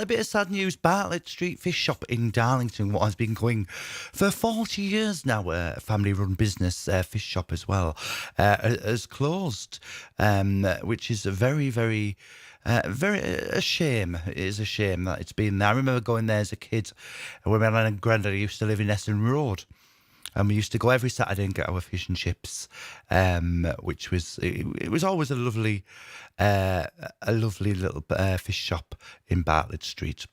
bit of sad news. Bartlett Street Fish Shop in Darlington, what has been going for 40 years now, a family-run business, fish shop as well, has closed, which is a very, very... very a shame. It is a shame that it's been there. I remember going there as a kid when my nan and granddad used to live in Essen Road. And we used to go every Saturday and get our fish and chips, which was it was always a lovely little fish shop in Bartlett Street.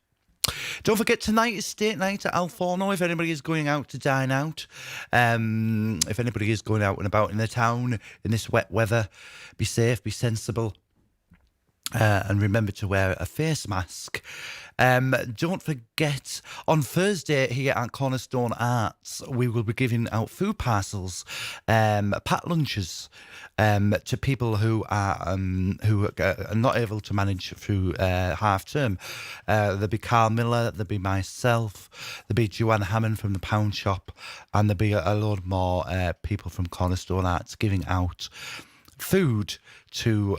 Don't forget, tonight is State Night at Alforno. If anybody is going out to dine out, if anybody is going out and about in the town in this wet weather, be safe, be sensible. And remember to wear a face mask. Don't forget, on Thursday here at Cornerstone Arts, we will be giving out food parcels, packed lunches, to people who are not able to manage through half term. There'll be Carl Miller, there'll be myself, there'll be Joanne Hammond from the Pound Shop, and there'll be a load more people from Cornerstone Arts giving out food to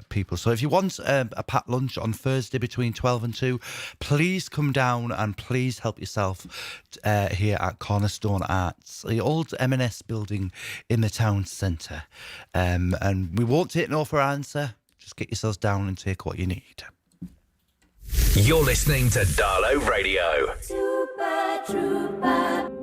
people. So if you want a packed lunch on Thursday between 12 and 2, please come down and please help yourself here at Cornerstone Arts, the old M&S building in the town centre. And we won't take no for answer. Just get yourselves down and take what you need. You're listening to Darlo Radio. Super Trooper.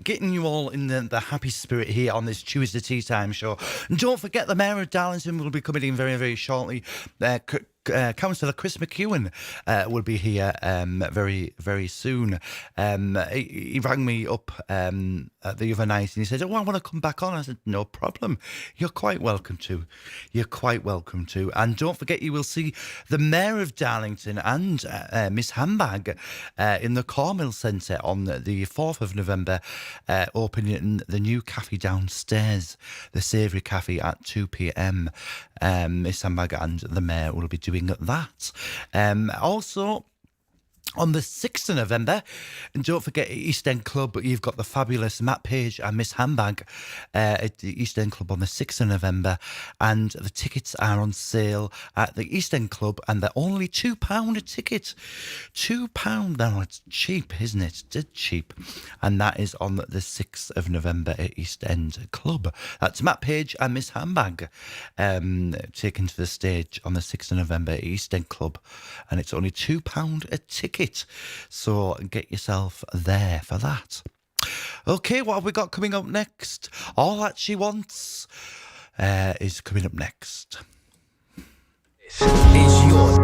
getting you all in the happy spirit here on this Tuesday Tea Time show. And don't forget, the Mayor of Darlington will be coming in very, very shortly. Councillor Chris McEwan will be here very, very soon. He rang me up the other night and he said, "Oh, I want to come back on." I said, "No problem. You're quite welcome to. You're quite welcome to." And don't forget, you will see the Mayor of Darlington and Miss AnnBag in the Cornmill Centre on the 4th of November, opening the new cafe downstairs, the Savoury Cafe, at 2 p.m. Miss AnnBag and the Mayor will be doing that. Also, on the 6th of November, and don't forget East End Club, you've got the fabulous Matt Page and Miss AnnBag at the East End Club on the 6th of November, and the tickets are on sale at the East End Club, and they're only £2 a ticket. £2, now it's cheap, isn't it? It's cheap. And that is on the 6th of November at East End Club. That's Matt Page and Miss AnnBag taken to the stage on the 6th of November at East End Club, and it's only £2 a ticket. So get yourself there for that. Okay, what have we got coming up next? All That She Wants is coming up next. This is your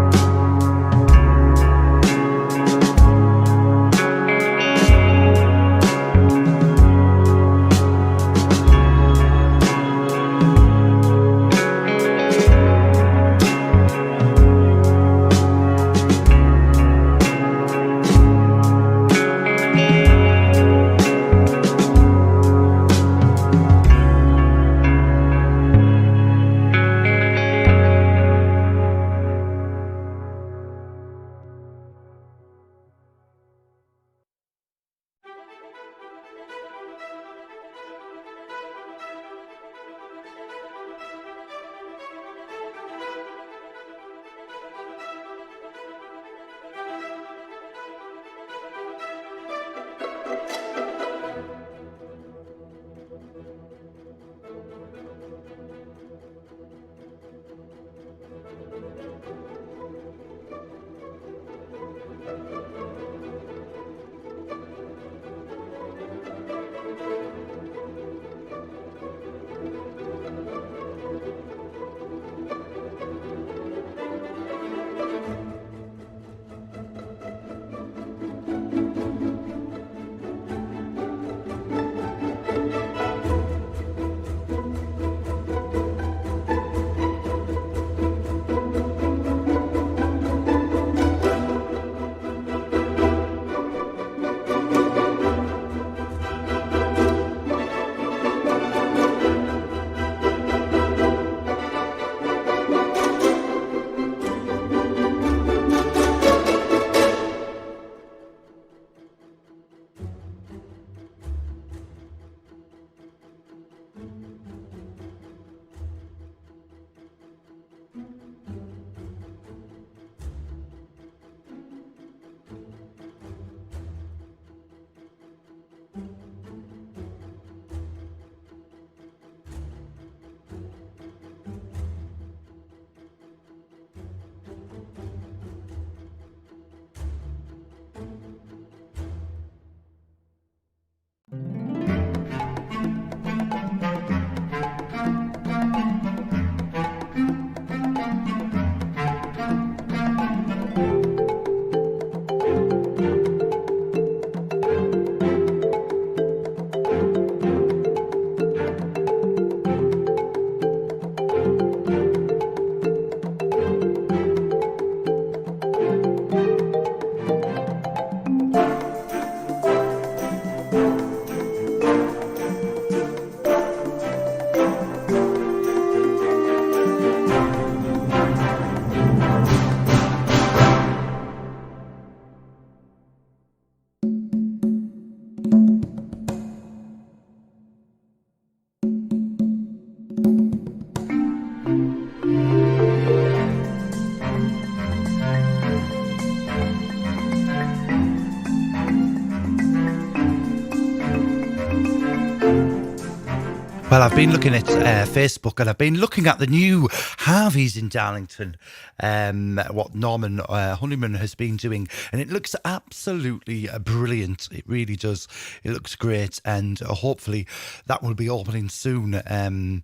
Well, I've been looking at Facebook and I've been looking at the new Harveys in Darlington, what Norman Honeyman has been doing, and it looks absolutely brilliant. It really does. It looks great, and hopefully that will be opening soon.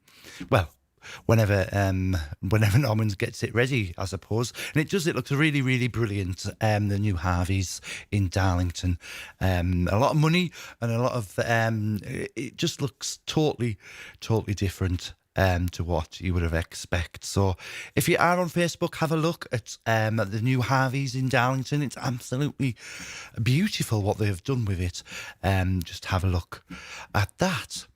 Well, whenever Norman gets it ready, I suppose. And it looks really, really brilliant, the new Harveys in Darlington. A lot of money and a lot of it just looks totally different to what you would have expected. So if you are on Facebook, have a look at the new Harveys in Darlington. It's absolutely beautiful what they have done with it. Just have a look at that.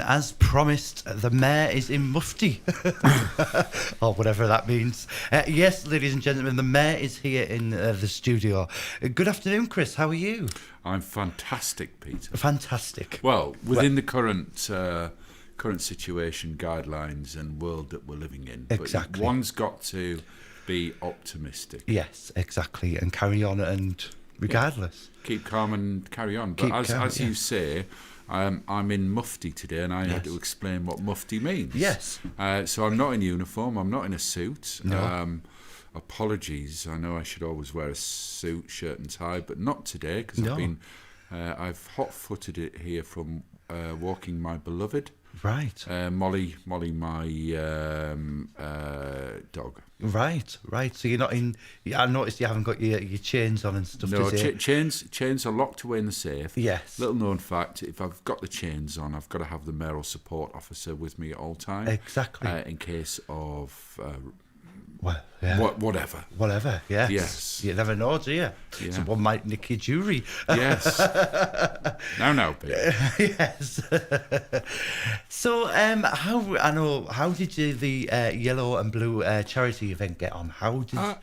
As promised, the mayor is in mufti, or whatever that means. Yes, ladies and gentlemen, the mayor is here in the studio. Good afternoon, Chris. How are you? I'm fantastic, Peter. Fantastic. Well, within the current situation, guidelines, and world that we're living in, Exactly. But one's got to be optimistic. Yes, exactly, and carry on, and regardless, Keep calm and carry on. But Keep calm, as you say, I'm in mufti today, and I had to explain what mufti means. Yes. So I'm not in uniform. I'm not in a suit. No. Apologies. I know I should always wear a suit, shirt and tie, but not today because No. I've hot-footed it here from walking my beloved. Right. Molly, my dog. Right. So you're not in. I noticed you haven't got your chains on and stuff. No, today. chains are locked away in the safe. Yes. Little known fact: if I've got the chains on, I've got to have the mayoral support officer with me at all time. Exactly. In case of Well, yeah. whatever. Whatever. Yes. Yes. You never know, do you? Yeah. Someone might nick your jewellery. Yes. now, Peter. Yes. So, how did the yellow and blue charity event get on? How did I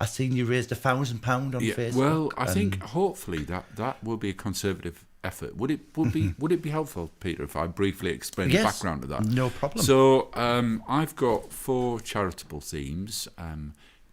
seen you raised £1,000 on Facebook? Well, I think hopefully that will be a conservative effort. Would it be helpful, Peter, if I briefly explain the background of that? No problem. So I've got 4 charitable themes: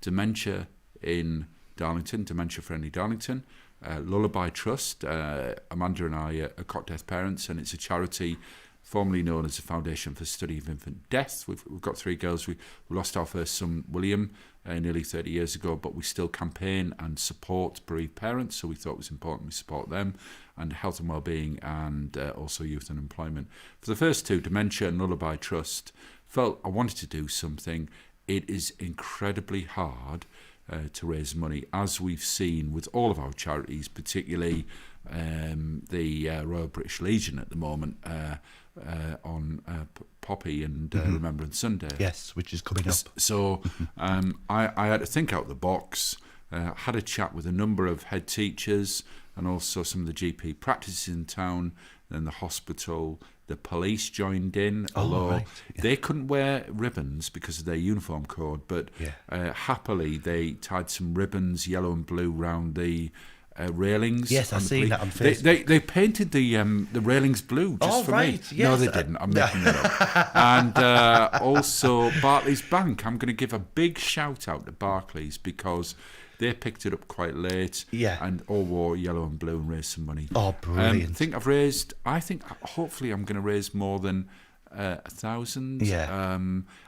dementia in Darlington, dementia friendly Darlington, Lullaby Trust. Amanda and I are cot death parents, and it's a charity formerly known as the Foundation for the Study of Infant Death. We've got 3 girls. We lost our first son, William, nearly 30 years ago, but we still campaign and support bereaved parents, so we thought it was important we support them, and health and wellbeing, and also youth and employment. For the first 2, Dementia and Lullaby Trust, felt I wanted to do something. It is incredibly hard to raise money, as we've seen with all of our charities, particularly the Royal British Legion at the moment, on Poppy and Remembrance Sunday. Yes, which is coming up. So I had to think out the box, had a chat with a number of head teachers and also some of the GP practices in town, then the hospital. The police joined in, although they couldn't wear ribbons because of their uniform code, but happily they tied some ribbons, yellow and blue, round the railings. Yes, I've seen that on Facebook. They painted the railings blue just for me. Yes. No, they didn't. I'm making it up. And also Barclays Bank. I'm going to give a big shout out to Barclays because they picked it up quite late. Yeah. And all wore yellow and blue and raised some money. Oh, brilliant. I think hopefully I'm going to raise more than 1,000. Yeah.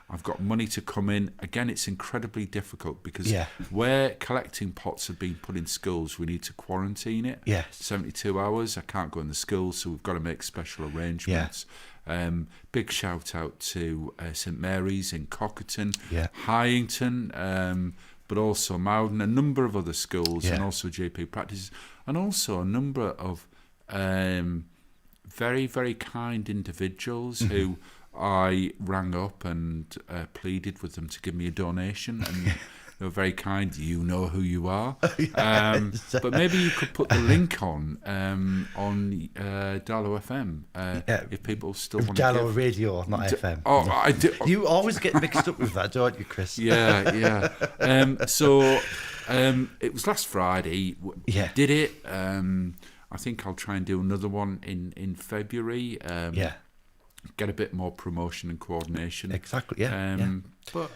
I've got money to come in. Again, it's incredibly difficult because Yeah. where collecting pots have been put in schools, we need to quarantine it. Yes. 72 hours. I can't go in the schools, so we've got to make special arrangements. Big shout out to St Mary's in Cockerton, Hyington, but also Mowden, a number of other schools, and also GP practices, and also a number of very, very kind individuals who I rang up and pleaded with them to give me a donation, and they were very kind. You know who you are. But maybe you could put the link on Darlo FM if people still want to Darlo give. Radio, not FM. Oh, I do. You always get mixed up with that, don't you, Chris? Yeah. So it was last Friday. Did it. I think I'll try and do another one in February. Get a bit more promotion and coordination. Exactly. But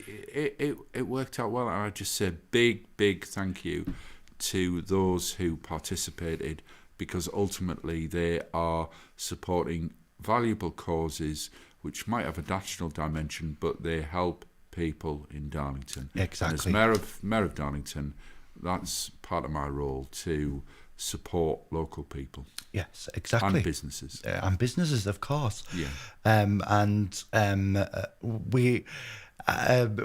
it worked out well. And I just say big thank you to those who participated, because ultimately they are supporting valuable causes which might have a national dimension, but they help people in Darlington. Exactly. And as Mayor of Darlington, that's part of my role to support local people. Yes, exactly. And businesses. And businesses, of course. Yeah.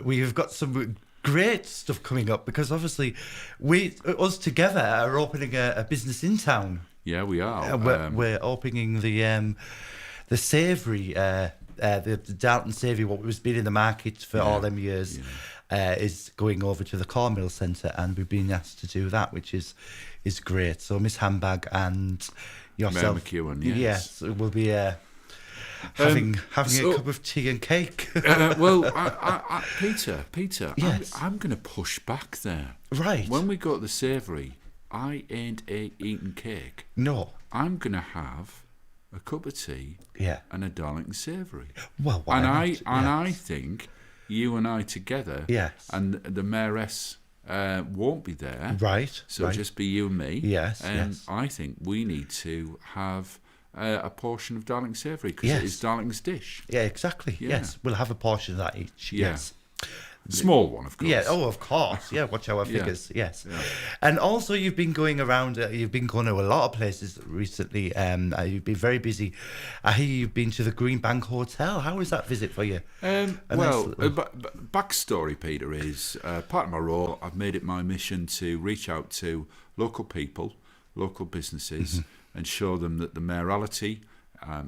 We've got some great stuff coming up, because obviously us together are opening a business in town. Yeah, we are. We're opening the savoury, the Darlington savoury, what was been in the market for all them years, is going over to the Cornmill Centre, and we've been asked to do that, which is great. So Miss AnnBag and yourself, Mayor McEwan, yes. it will be having so- a cup of tea and cake. Well, Peter, Yes. I'm going to push back there. Right. When we go to the savoury, I ain't eating cake. No. I'm going to have a cup of tea Yeah. and a Darlington savoury. Well, why and not? I think you and I together, Yes. and the mayoress won't be there. Right. So right. just be you and me. Yes, And yes. I think we need to have a portion of Darlington savoury because Yes. it is Darlington's dish. Yeah, exactly. Yeah. Yes. We'll have a portion of that each. Yeah. Yes. Small one, of course. Yeah. Oh, of course. Yeah. Watch our Yeah. figures. Yes. Yeah. And also, you've been going around. You've been going to a lot of places recently. You've been very busy. I hear you've been to the Green Bank Hotel. How was that visit for you? Backstory, Peter, is part of my role. I've made it my mission to reach out to local people, local businesses, and show them that the mayoralty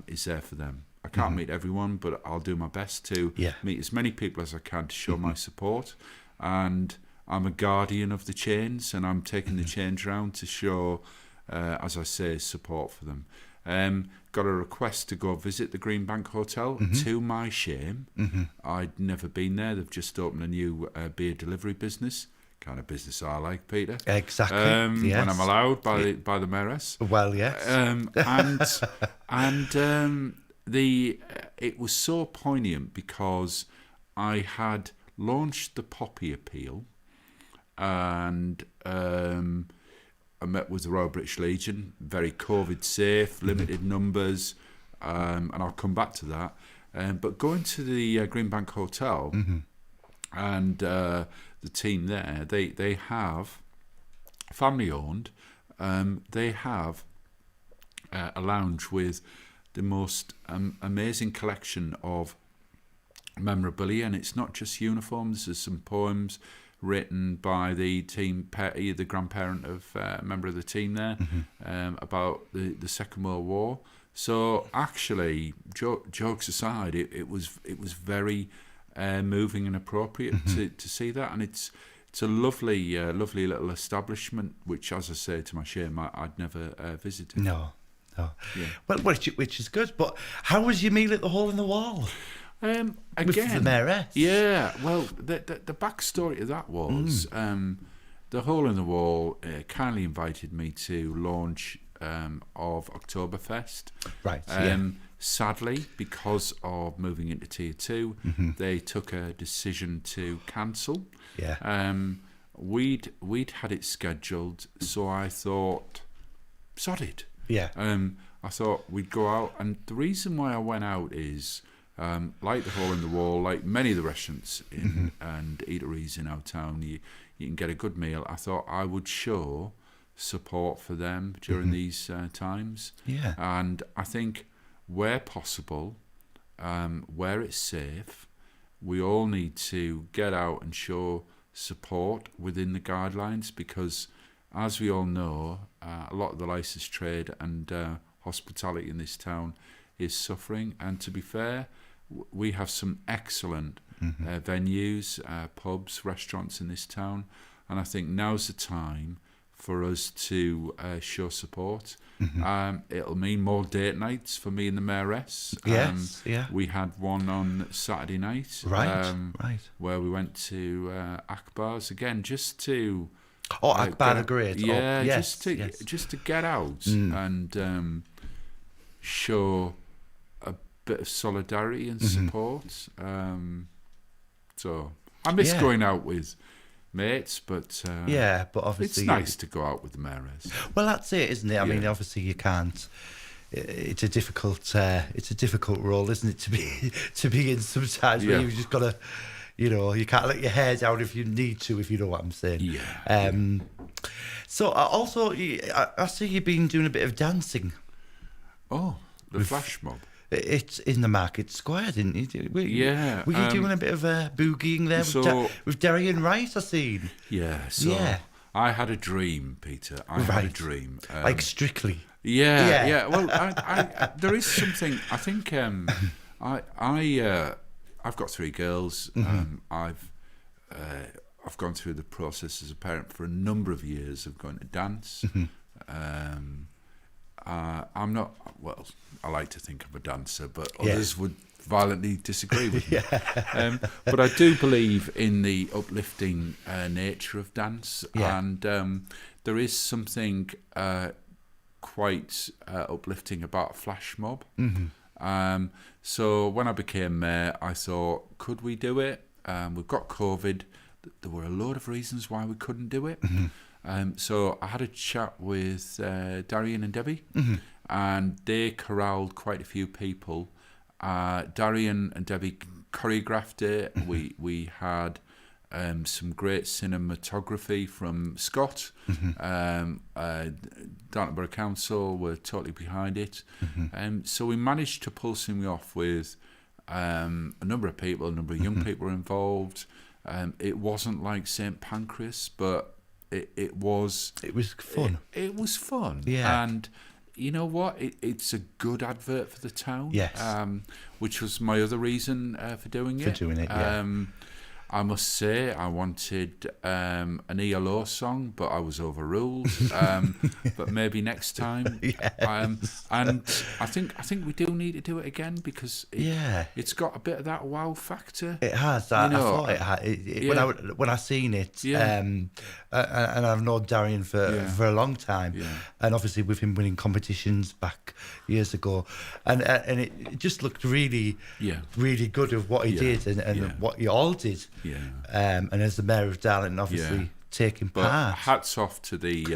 is there for them. I can't meet everyone, but I'll do my best to meet as many people as I can to show my support. And I'm a guardian of the chains, and I'm taking the chains around to show, as I say, support for them. Got a request to go visit the Green Bank Hotel. To my shame, I'd never been there. They've just opened a new beer delivery business. Kind of business I like, Peter. Exactly. Yes. When I'm allowed by the mayoress. Well, yes. It was so poignant because I had launched the Poppy Appeal, and I met with the Royal British Legion, very COVID safe, limited numbers, and I'll come back to that. But going to the Green Bank Hotel and the team there, they have family owned. They have a lounge with the most amazing collection of memorabilia, and it's not just uniforms. There's some poems written by the team, the grandparent of a member of the team there, about the Second World War. So actually, jokes aside, it was very moving and appropriate to see that, and it's a lovely little establishment, which, as I say, to my shame, I'd never visited. No. Yeah. Well, which is good. But how was your meal at the Hole in the Wall? Again, With the mayoress? Yeah. Well, the backstory to that was the Hole in the Wall kindly invited me to launch of Oktoberfest. Right. Sadly, because of moving into Tier 2, they took a decision to cancel. Yeah. We'd had it scheduled, so I thought, sod it. Yeah. I thought we'd go out, and the reason why I went out is, like the Hole in the Wall, like many of the restaurants and eateries in our town, you can get a good meal. I thought I would show support for them during these times. Yeah. And I think where possible, where it's safe, we all need to get out and show support within the guidelines, because as we all know, a lot of the licensed trade and hospitality in this town is suffering. And to be fair, we have some excellent venues, pubs, restaurants in this town. And I think now's the time for us to show support. It'll mean more date nights for me and the mayoress. Yes, yeah. We had one on Saturday night. Right. Where we went to Akbar's, again, just to... Oh, Akbar the Great. Yeah, oh, yes, just to get out and show a bit of solidarity and support. So I miss going out with mates, but but obviously it's nice to go out with the mayoress. Well, that's it, isn't it? I mean, obviously you can't. It's a difficult role, isn't it, to be in sometimes where you've just got to. You can't let your hair down if you need to, if you know what I'm saying. Yeah. So also, I see you've been doing a bit of dancing. Oh, the flash mob. It's in the Market Square, didn't you? Were you doing a bit of boogieing there with Darian Wright, I seen? Yeah, so I had a dream, Peter. I had a dream. Like Strictly. Yeah. Well, I there is something, I think, I've got 3 girls. I've gone through the process as a parent for a number of years of going to dance. I'm not. well, I like to think I'm a dancer, but others would violently disagree with me. But I do believe in the uplifting nature of dance, and there is something quite uplifting about a flash mob. So when I became mayor, I thought, could we do it? We've got COVID. There were a load of reasons why we couldn't do it. So I had a chat with Darian and Debbie, and they corralled quite a few people. Darian and Debbie choreographed it. We had some great cinematography from Scott. Darlo Borough Council were totally behind it. So we managed to pull something off with a number of people, a number of young people were involved. It wasn't like St. Pancras, but it was... It was fun. It was fun. Yeah. And you know what? It's a good advert for the town. Yes. Which was my other reason for doing it. I must say, I wanted an ELO song, but I was overruled. But maybe next time. And I think we do need to do it again because it's got a bit of that wow factor. It has. I thought it had. When I seen it, and I've known Darian for a long time, and obviously with him winning competitions back years ago, and it just looked really, really good of what he did and what you all did. And as the mayor of Darlington, obviously taking part. Hats off to the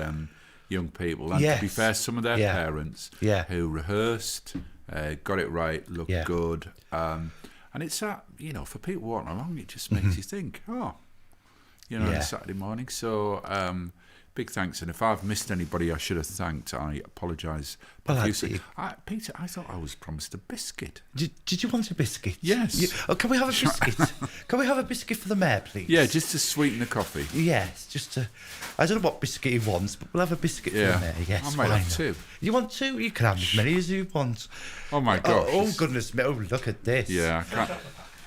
young people, and to be fair, some of their parents who rehearsed, got it right, looked good, and it's that, for people walking along, it just makes you think, on a Saturday morning. So big thanks, and if I've missed anybody I should have thanked, I apologise profusely. Peter, I thought I was promised a biscuit. Did you want a biscuit? Yes. Can we have a biscuit? Can we have a biscuit for the mayor, please? Yeah, just to sweeten the coffee. Yes, just to... I don't know what biscuit he wants, but we'll have a biscuit for the mayor, yes. I might have two. You want two? You can have as many as you want. Oh, my gosh. Oh, goodness me. Oh, look at this. Yeah, I can't...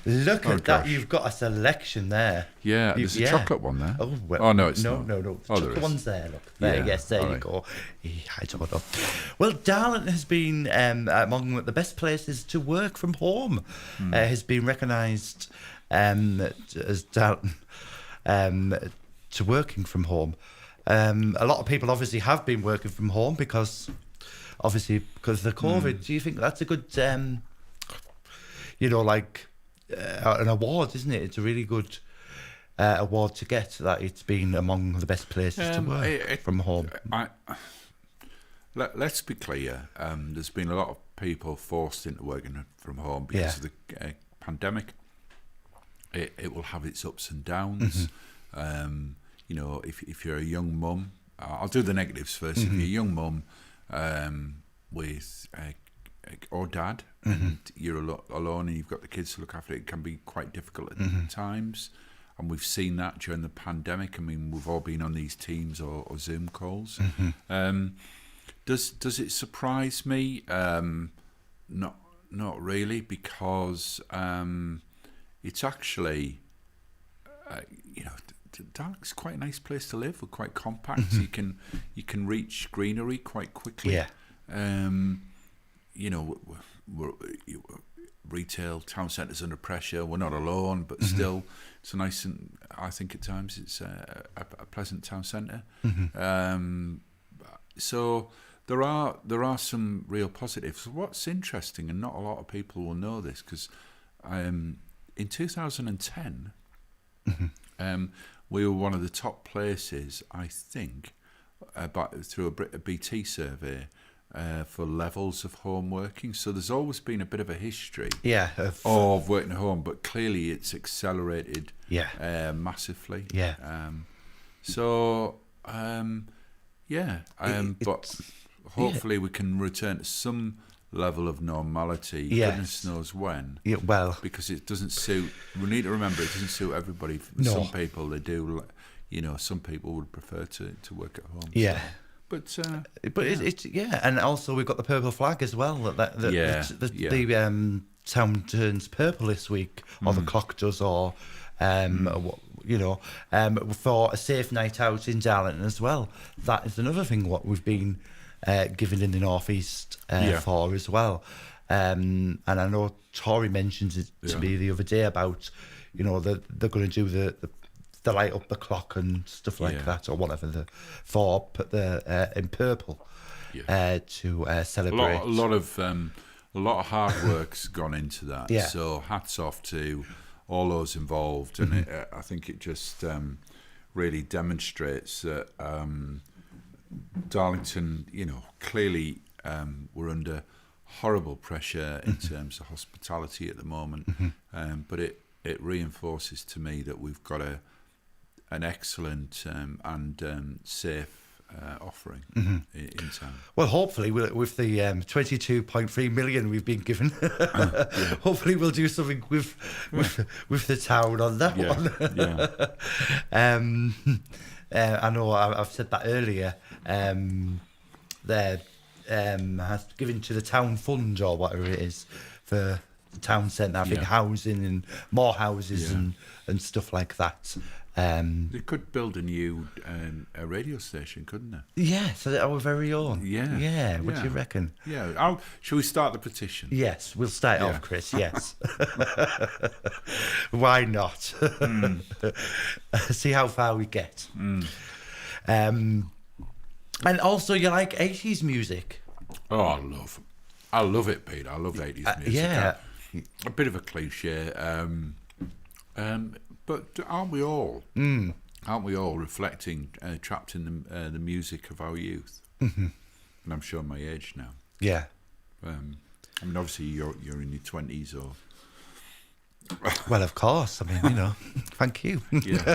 Look at that. You've got a selection there. Yeah, there's a chocolate one there. Oh, well. Oh, no, it's not. No. The chocolate one's there, look. There, yes, there you go. I don't know. Well, Darlington has been among the best places to work from home. Has been recognised as Darlington to working from home. A lot of people obviously have been working from home because of the COVID. Do you think that's a good, an award, isn't it? It's a really good award to get, that it's been among the best places to work from home. Let's be clear. There's been a lot of people forced into working from home because of the pandemic. It will have its ups and downs. If you're a young mum, I'll do the negatives first. If you're a young mum with or dad, and you're alone and you've got the kids to look after, it can be quite difficult at times. And we've seen that during the pandemic. I mean, we've all been on these Teams or Zoom calls. Does it surprise me? Not really, because it's actually, Darlington's quite a nice place to live. We're quite compact. So you can reach greenery quite quickly. We're retail town centres under pressure. We're not alone, but still, it's a nice, and I think at times it's a pleasant town centre. So there are some real positives. What's interesting, and not a lot of people will know this, because in 2010, we were one of the top places, I think, through a BT survey, for levels of home working. So there's always been a bit of a history of working at home, but clearly it's accelerated massively. But hopefully we can return to some level of normality. Goodness knows when. Because it doesn't suit, we need to remember, it doesn't suit everybody. Some people, they do, some people would prefer to work at home. It's and also we've got the purple flag as well. The town turns purple this week, or the clock does, or for a safe night out in Darlington as well. That is another thing what we've been given in the Northeast Yeah. for as well. And I know Tori mentioned it to me the other day about, they're going to do the light up the clock and stuff like that, or whatever in purple to celebrate. A lot of hard work's gone into that. Yeah. So hats off to all those involved, and I think it just really demonstrates that Darlington, clearly we're under horrible pressure in terms of hospitality at the moment, but it reinforces to me that we've got an excellent and safe offering in town. Well, hopefully, with the 22.3 million we've been given, hopefully we'll do something with the town on that one. I know I've said that earlier. They're has given to the town fund or whatever it is for the town centre. I think housing and more houses and stuff like that. They could build a new a radio station, couldn't they? Yeah, so that our very own. Yeah. What do you reckon? Yeah. Shall we start the petition? Yes, we'll start off, Chris. Yes. Why not? See how far we get. And also, you like 80s music? Oh, I love it, Pete. I love 80s music. Yeah. A bit of a cliche. But aren't we all? Aren't we all reflecting, trapped in the music of our youth? And I'm showing my age now. Yeah. I mean, obviously you're in your 20s or. Well, of course. I mean, thank you. Yeah.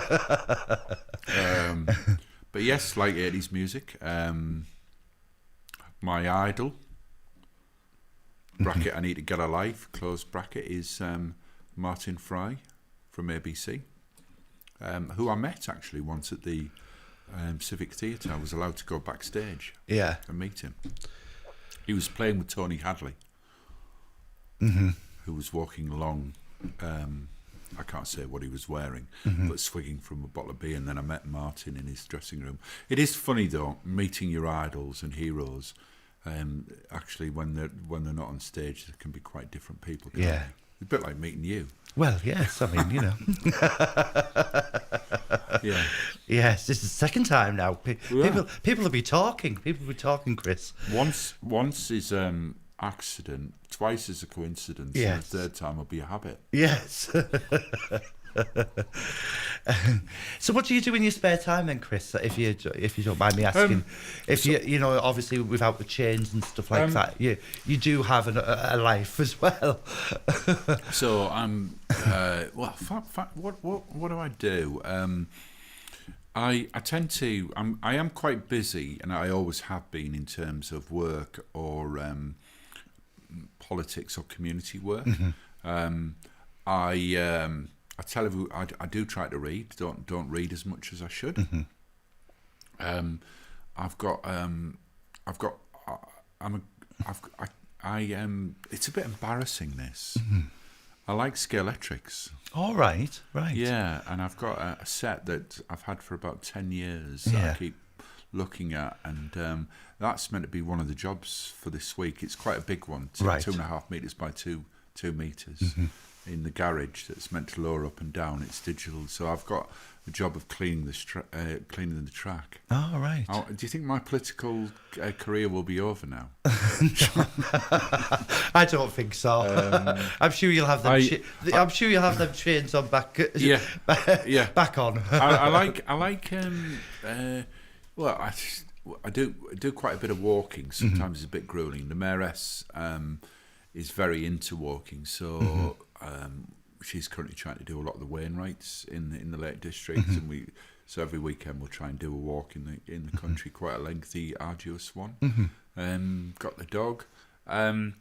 But yes, like 80s music. My idol, bracket, I need to get a life, close bracket, is Martin Fry from ABC, who I met actually once at the Civic Theatre. I was allowed to go backstage and meet him. He was playing with Tony Hadley, who was walking along, I can't say what he was wearing, but swigging from a bottle of beer, and then I met Martin in his dressing room. It is funny though, meeting your idols and heroes. Actually, when they're not on stage, they can be quite different people. Can't they? A bit like meeting you. Well, yes, I mean, Yeah. Yes, this is the second time now. People will be talking. People will be talking, Chris. Once is accident, twice is a coincidence, and the third time will be a habit. Yes. So what do you do in your spare time then, Chris, if you don't mind me asking? Obviously without the chains and stuff like that, you do have a life as well. So I'm what do I do? I tend to I am quite busy, and I always have been in terms of work or politics or community work. I tell you, I do try to read. Don't read as much as I should. It's a bit embarrassing, this. I like Scalextrics. All right. Yeah, and I've got a set that I've had for about 10 years that I keep looking at, and that's meant to be one of the jobs for this week. It's quite a big one, 2.5 metres by 2 metres. In the garage that's meant to lower up and down. It's digital, so I've got the job of cleaning the track. Oh, right. Do you think my political career will be over now? I don't think so. I'm sure you'll have them. I'm sure you'll have them chains on back. Back on. I like. Well, I do quite a bit of walking. Sometimes it's a bit grueling. The mayoress is very into walking, so. She's currently trying to do a lot of the Wainwrights in the Lake District, and so every weekend we'll try and do a walk in the country, quite a lengthy, arduous one. Got the dog. I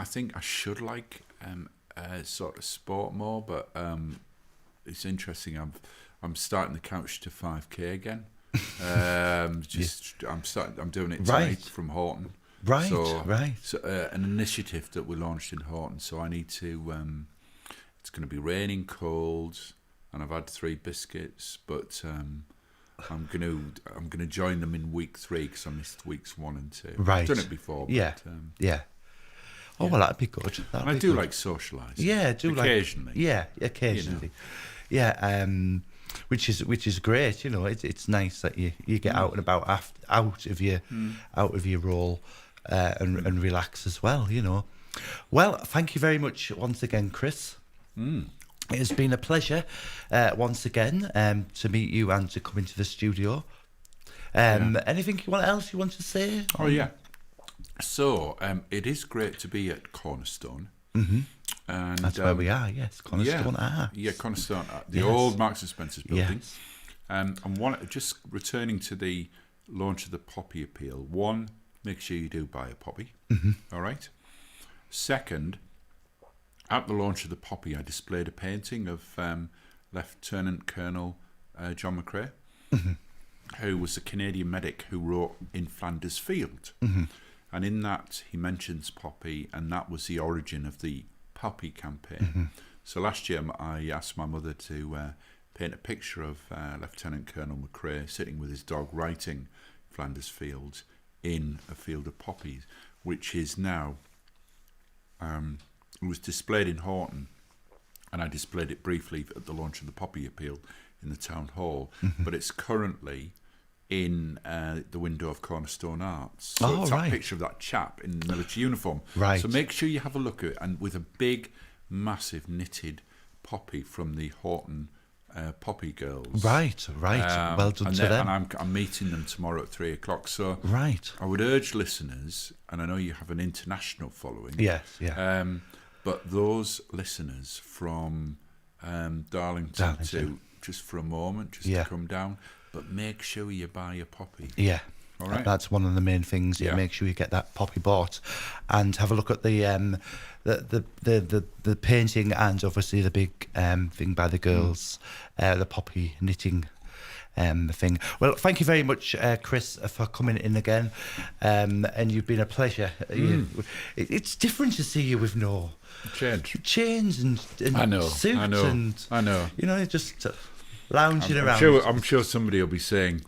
think I should like sort of sport more, but it's interesting. I'm starting the couch to 5K again. I'm doing it tonight from Horton. Right. So an initiative that we launched in Horton. So I need to. It's going to be raining, cold, and I've had 3 biscuits, but I'm gonna join them in week 3 because I missed weeks 1 and 2. Right. I've done it before. Yeah. But, Yeah. Oh, well, that'd be good. and I do like socialising. Yeah, I do occasionally. Yeah, occasionally. Yeah, which is great. You know, it's nice that you get out and about out of your role and relax as well. You know. Well, thank you very much once again, Chris. It has been a pleasure once again to meet you and to come into the studio. Anything else you want to say? Oh yeah. So it is great to be at Cornerstone. Mm-hmm. And That's where we are. Yes, Cornerstone Arts. Yeah, Cornerstone, the old Marks and Spencer's building. Yes. And just returning to the launch of the Poppy Appeal. 1, make sure you do buy a poppy. Mm-hmm. All right. 2nd, at the launch of the Poppy, I displayed a painting of Lieutenant Colonel John McCrae, who was a Canadian medic who wrote In Flanders Field. Mm-hmm. And in that, he mentions Poppy, and that was the origin of the Poppy campaign. Mm-hmm. So last year, I asked my mother to paint a picture of Lieutenant Colonel McCrae sitting with his dog writing Flanders Field in a field of poppies, which is now... it was displayed in Horton, and I displayed it briefly at the launch of the Poppy Appeal in the town hall. Mm-hmm. But it's currently in the window of Cornerstone Arts. So it's that picture of that chap in the military uniform. Right. So make sure you have a look at it, and with a big, massive knitted poppy from the Horton Poppy Girls. Right. Well done to them. And I'm meeting them tomorrow at 3:00. So I would urge listeners, and I know you have an international following. Yes, yeah. But those listeners from Darlington to just for a moment, to come down, but make sure you buy a poppy. Yeah. All right. That's one of the main things. Yeah. Make sure you get that poppy bought, and have a look at the painting, and obviously the big thing by the girls, the poppy knitting thing. Well, thank you very much, Chris, for coming in again, and you've been a pleasure. It's different to see you with no chains and I know, suit I know. You know, just lounging around. I'm sure somebody will be saying,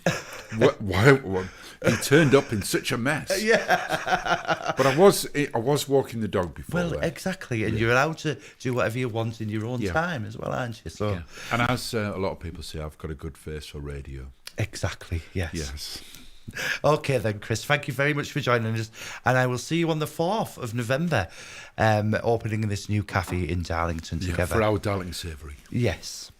why he turned up in such a mess. Yeah. But I was walking the dog before. Well, exactly, and you're allowed to do whatever you want in your own time as well, aren't you? So, and as a lot of people say, I've got a good face for radio. Exactly. Yes. Okay then, Chris, thank you very much for joining us, and I will see you on the 4th of November, opening this new cafe in Darlington together. For our Darlington Savoury. Yes.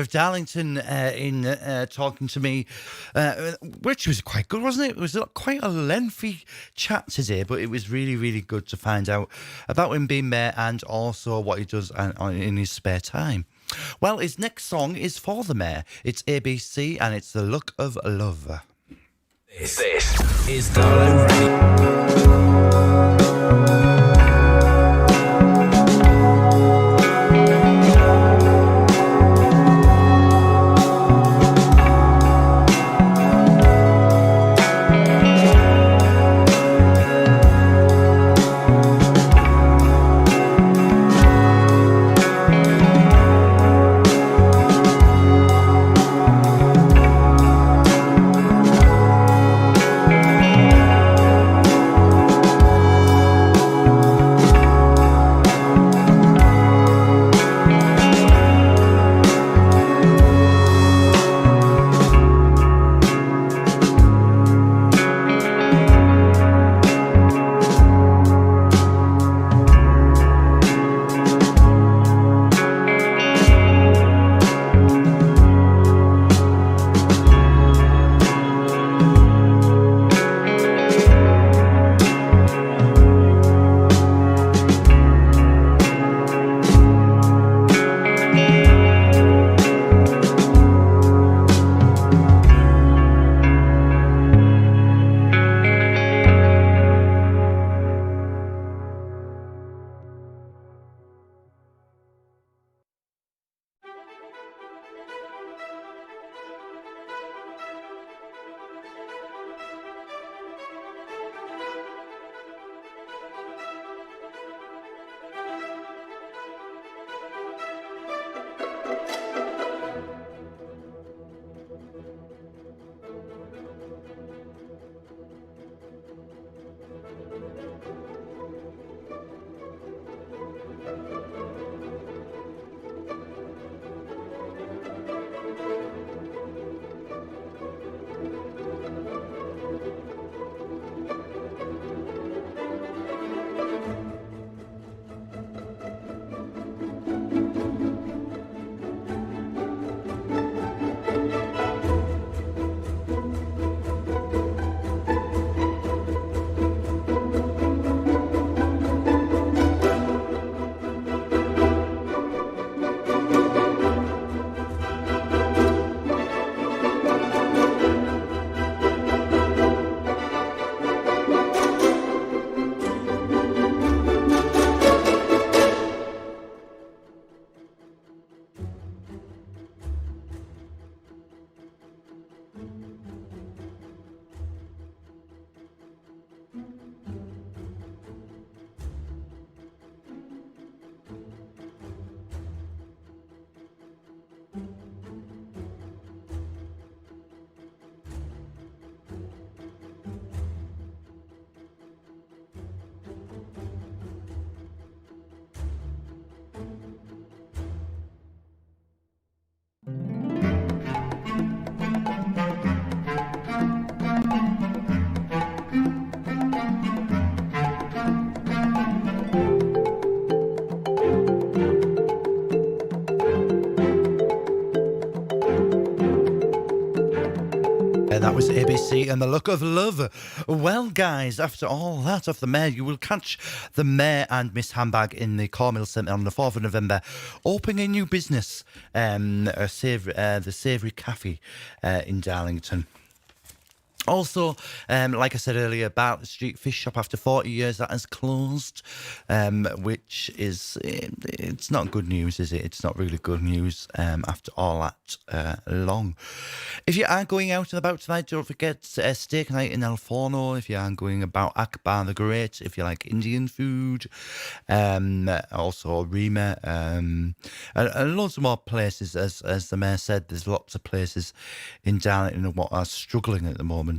of Darlington in talking to me, which was quite good, wasn't it? It was quite a lengthy chat today, but it was really, really good to find out about him being mayor and also what he does in his spare time. Well, his next song is for the mayor. It's ABC and it's The Look of Love. This is Darlo Radio. That was ABC and The Look of Love. Well, guys, after all that of the Mayor, you will catch the Mayor and Miss AnnBag in the Cornmill Centre on the 4th of November, opening a new business, the Savoury Cafe in Darlington. Also, like I said earlier, Bartlett Street Fish Shop, after 40 years, that has closed, which is, it's not good news, is it? It's not really good news after all that long. If you are going out and about tonight, don't forget steak night in El Forno. If you are going about Akbar the Great, if you like Indian food, also Rima, and loads of more places. As the Mayor said, there's lots of places in Darlington what are struggling at the moment.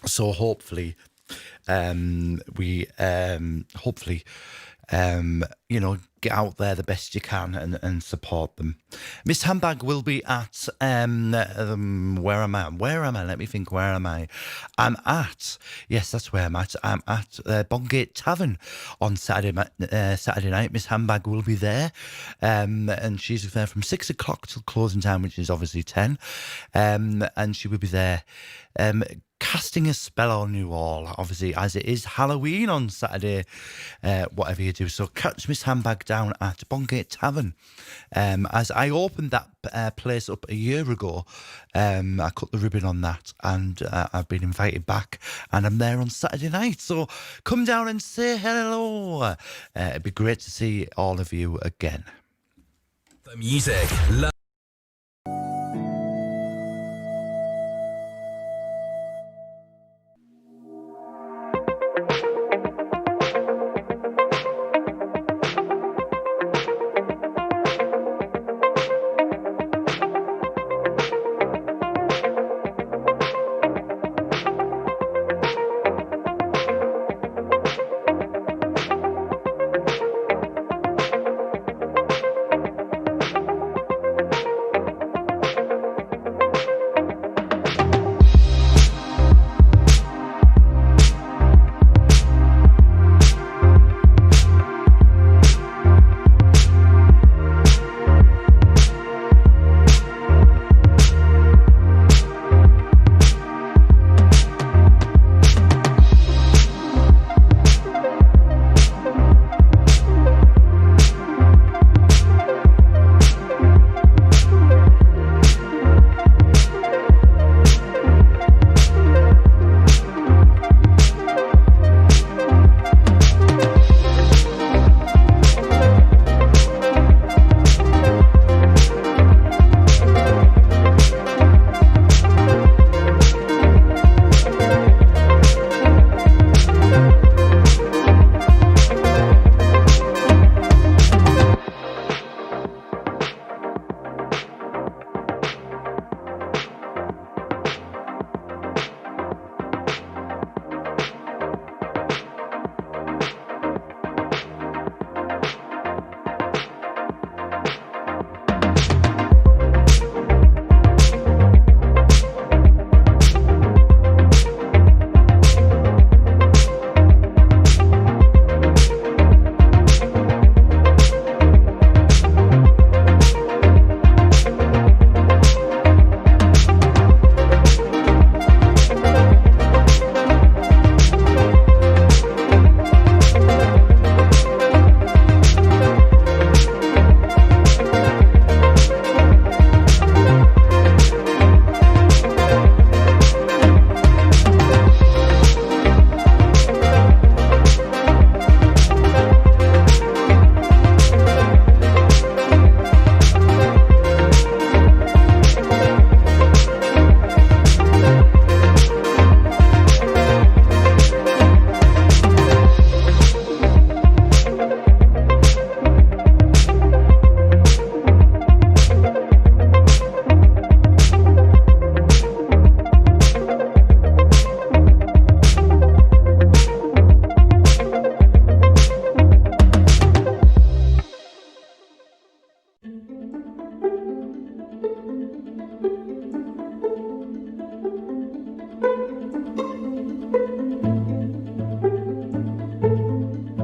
So hopefully, get out there the best you can and support them. Miss AnnBag will be at where am I? Let me think. Where am I? Yes, that's where I'm at. I'm at Bongate Tavern on Saturday night. Miss AnnBag will be there, and she's there from 6 o'clock till closing time, which is obviously 10. And she will be there. Casting a spell on you all, obviously, as it is Halloween on Saturday, whatever you do. So catch Miss AnnBag down at Bongate Tavern. As I opened that place up a year ago, I cut the ribbon on that, and I've been invited back, and I'm there on Saturday night. So come down and say hello. It'd be great to see all of you again. The music.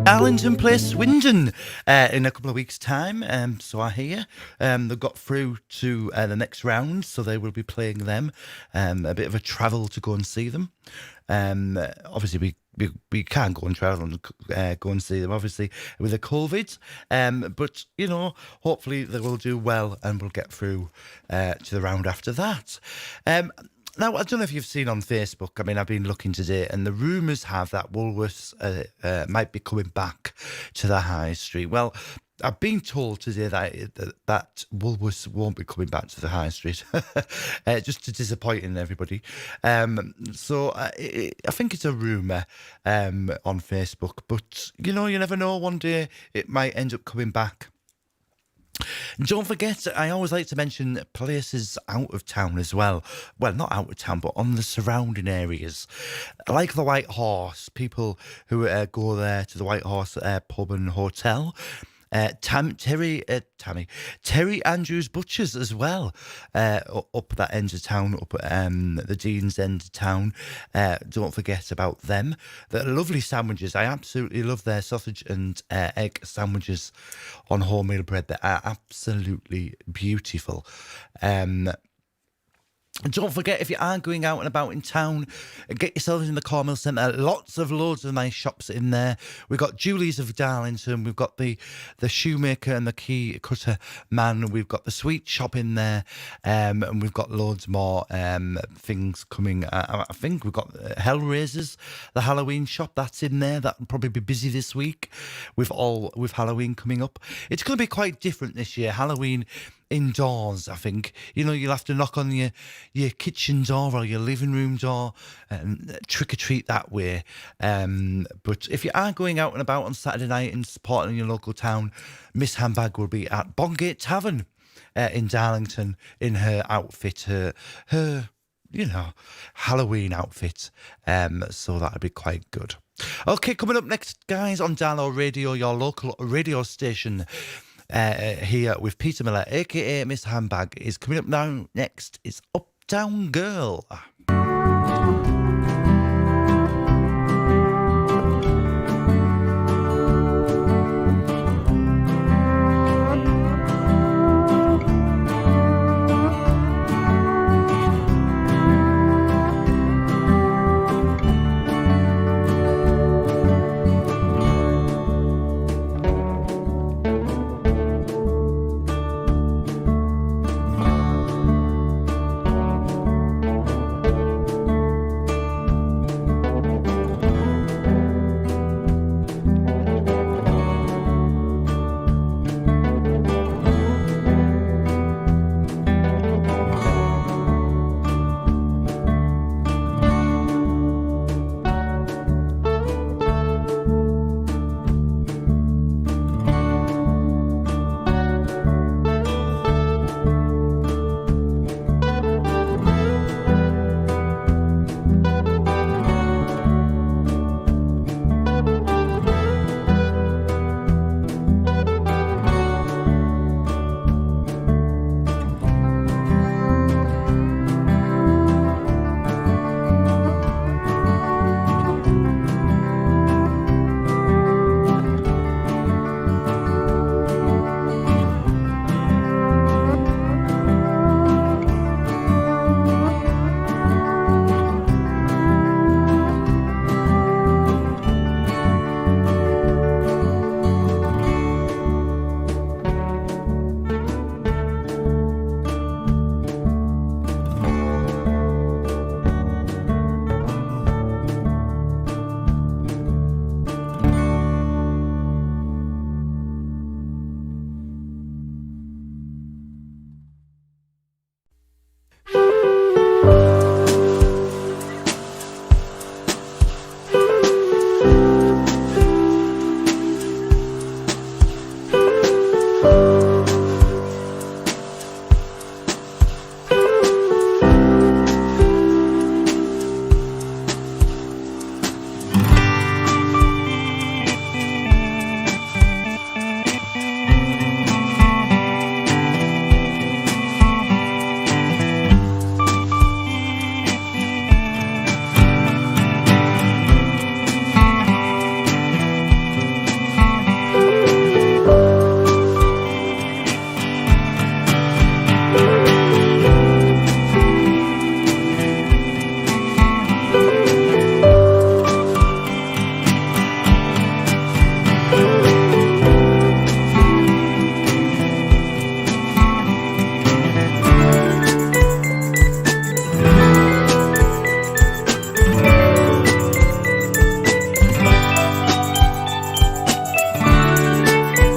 Arlington Place, Swindon, in a couple of weeks' time. So I hear they've got through to the next round, so they will be playing them. A bit of a travel to go and see them. Obviously, we can't go and travel and go and see them, obviously, with the COVID. But, you know, hopefully they will do well and we'll get through to the round after that. Now, I don't know if you've seen on Facebook, I mean, I've been looking today, and the rumours have that Woolworths might be coming back to the high street. Well, I've been told today that Woolworths won't be coming back to the high street, just to disappointing everybody. So I think it's a rumour on Facebook, but, you know, you never know. One day it might end up coming back. And don't forget, I always like to mention places out of town as well. Well, not out of town, but on the surrounding areas. Like the White Horse, people who go there to the White Horse pub and hotel. Terry Andrews Butchers as well, up that end of town, up at the Dean's end of town. Don't forget about them. They're lovely sandwiches. I absolutely love their sausage and egg sandwiches on wholemeal bread. They are absolutely beautiful. And don't forget, if you are going out and about in town, get yourselves in the Cornmill Centre. Loads of loads of nice shops in there. We've got Julie's of Darlington. We've got the shoemaker and the key cutter man. We've got the sweet shop in there. And we've got loads more things coming. I think we've got Hellraisers, the Halloween shop. That's in there. That'll probably be busy this week with Halloween coming up. It's going to be quite different this year. Halloween indoors, I think. You know, you'll have to knock on your kitchen door or your living room door and trick or treat that way. But if you are going out and about on Saturday night and supporting your local town, Miss AnnBag will be at Bongate Tavern in Darlington in her outfit, her Halloween outfit. So that'd be quite good. Okay, coming up next, guys, on Darlo Radio, your local radio station. Here with Peter Miller, a.k.a. Miss AnnBag, is coming up now. Next is Uptown Girl.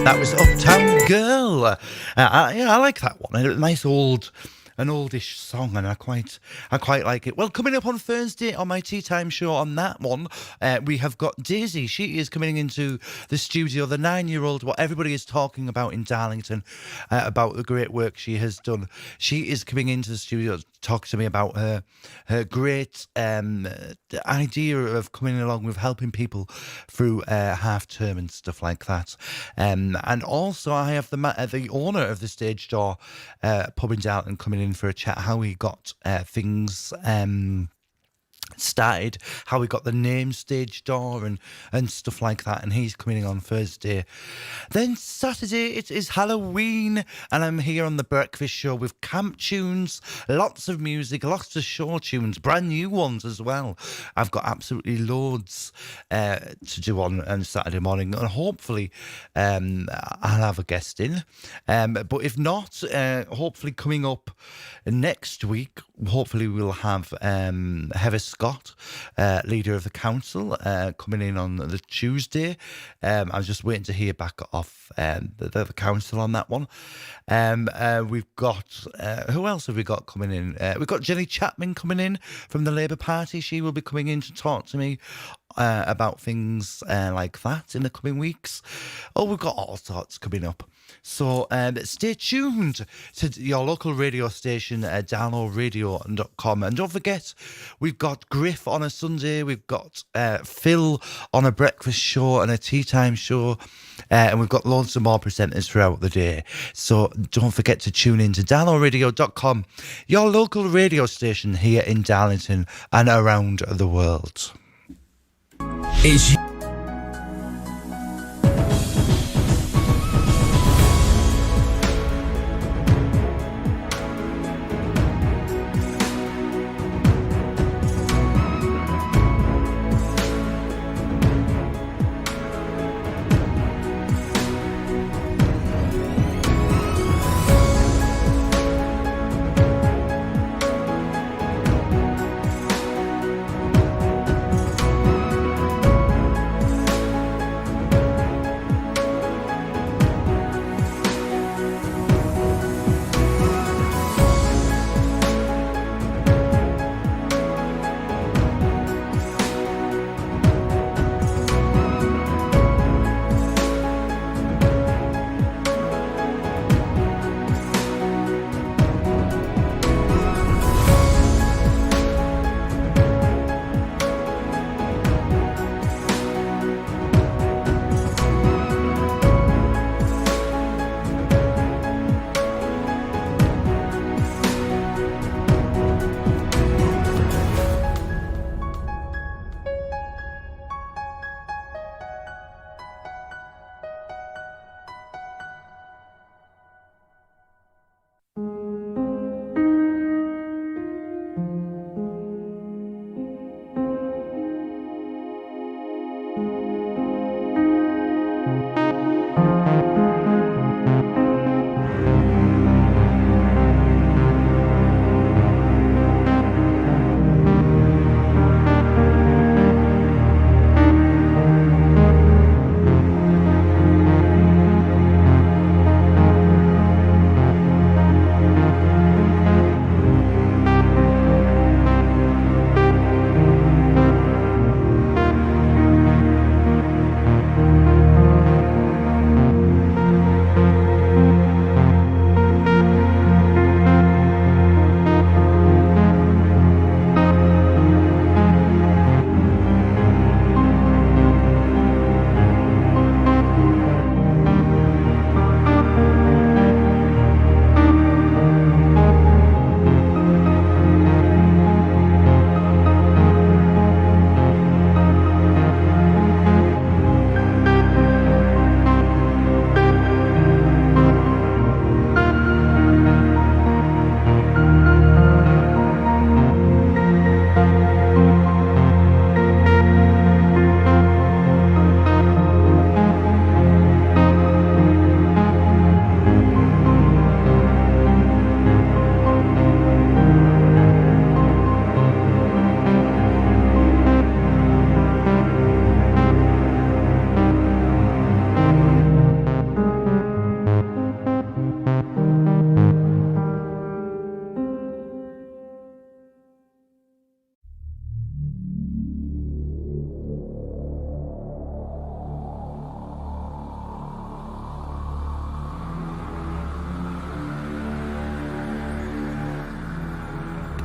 That was Uptown Girl. I like that one. A nice old an oldish song, and I quite like it. Well, coming up on Thursday on my tea time show on that one, we have got Daisy. She is coming into the studio, the 9-year-old, what everybody is talking about in Darlington, about the great work she has done. She is coming into the studio to talk to me about her great idea of coming along with helping people through half term and stuff like that. And also I have the owner of the Stage Door pub in Darlington coming in for a chat, how he got things started, how we got the name Stage Door and stuff like that, and he's coming in on Thursday. Then Saturday it is Halloween, and I'm here on the breakfast show with camp tunes, lots of music, lots of show tunes, brand new ones as well. I've got absolutely loads to do on Saturday morning, and hopefully I'll have a guest in, but if not, hopefully coming up next week, hopefully we'll have Heather Scott, leader of the council, coming in on the Tuesday. I'm just waiting to hear back off the council on that one. We've got, who else have we got coming in? We've got Jenny Chapman coming in from the Labour Party. She will be coming in to talk to me about things like that in the coming weeks. Oh, we've got all sorts coming up. So stay tuned to your local radio station, darloradio.com. And don't forget, we've got Griff on a Sunday, we've got Phil on a breakfast show and a tea time show, and we've got loads of more presenters throughout the day. So don't forget to tune in to darloradio.com, your local radio station here in Darlington and around the world. It's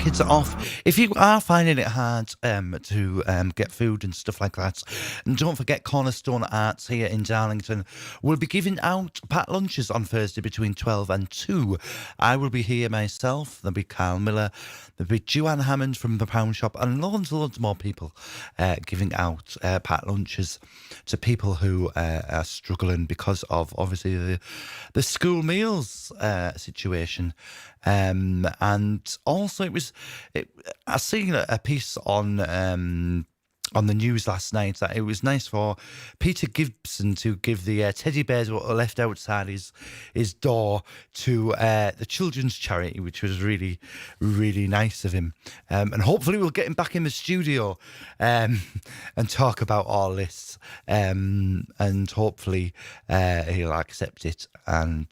kids are off. If you are finding it hard to get food and stuff like that, and don't forget Cornerstone Arts here in Darlington will be giving out packed lunches on Thursday between 12 and 2. I will be here myself. There'll be Carl Miller, there'll be Joanne Hammond from the Pound Shop, and loads more people giving out packed lunches to people who are struggling because of obviously the school meals situation. And also I seen a piece on the news last night that it was nice for Peter Gibson to give the teddy bears what were left outside his door to the children's charity, which was really, really nice of him. And hopefully we'll get him back in the studio and talk about all this. And hopefully he'll accept it, and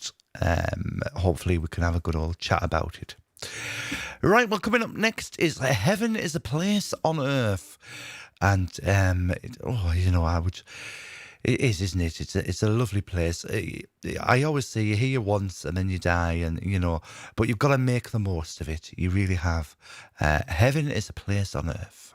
hopefully we can have a good old chat about it. Right, well, coming up next is Heaven is a Place on Earth. And, it is, isn't it? It's a lovely place. I always say you're here once and then you die, and, but you've got to make the most of it. You really have. Heaven is a place on earth.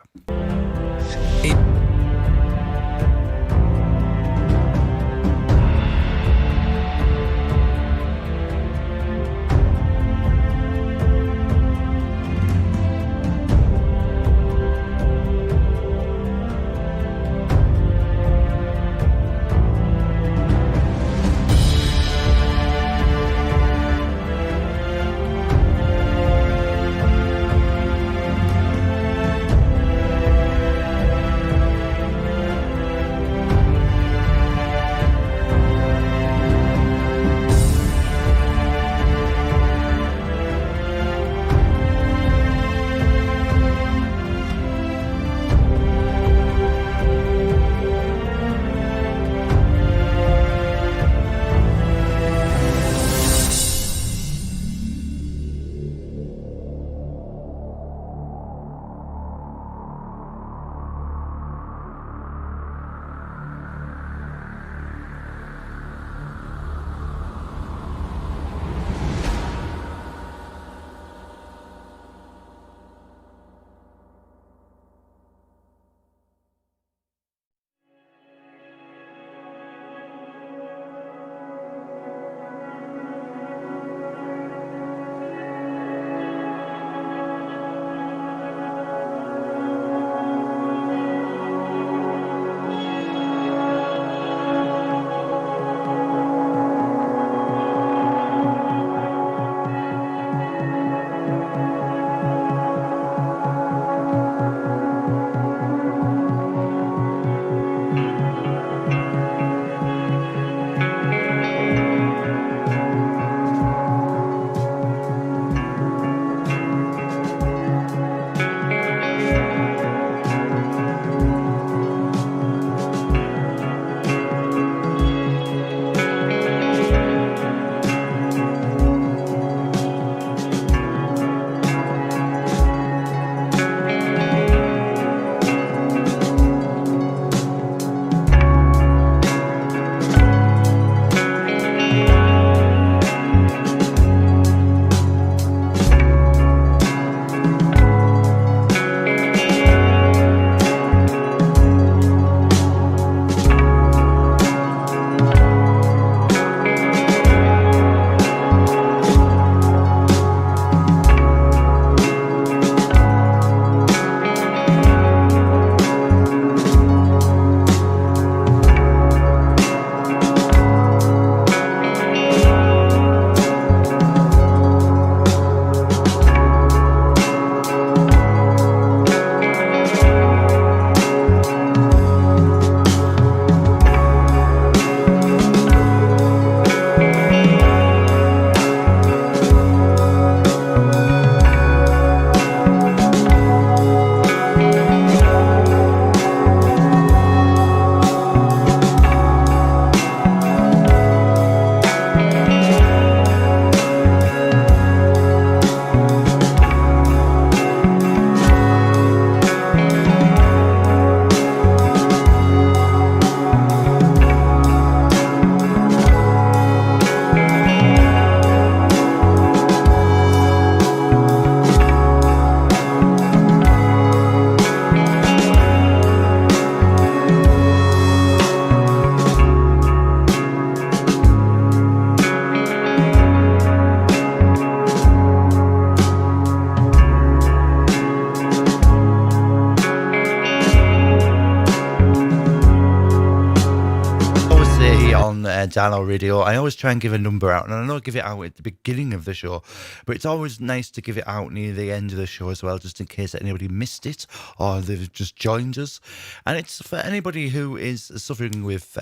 Darlo Radio, I always try and give a number out, and I know I give it out at the beginning of the show, but it's always nice to give it out near the end of the show as well, just in case anybody missed it or they've just joined us. And it's for anybody who is suffering with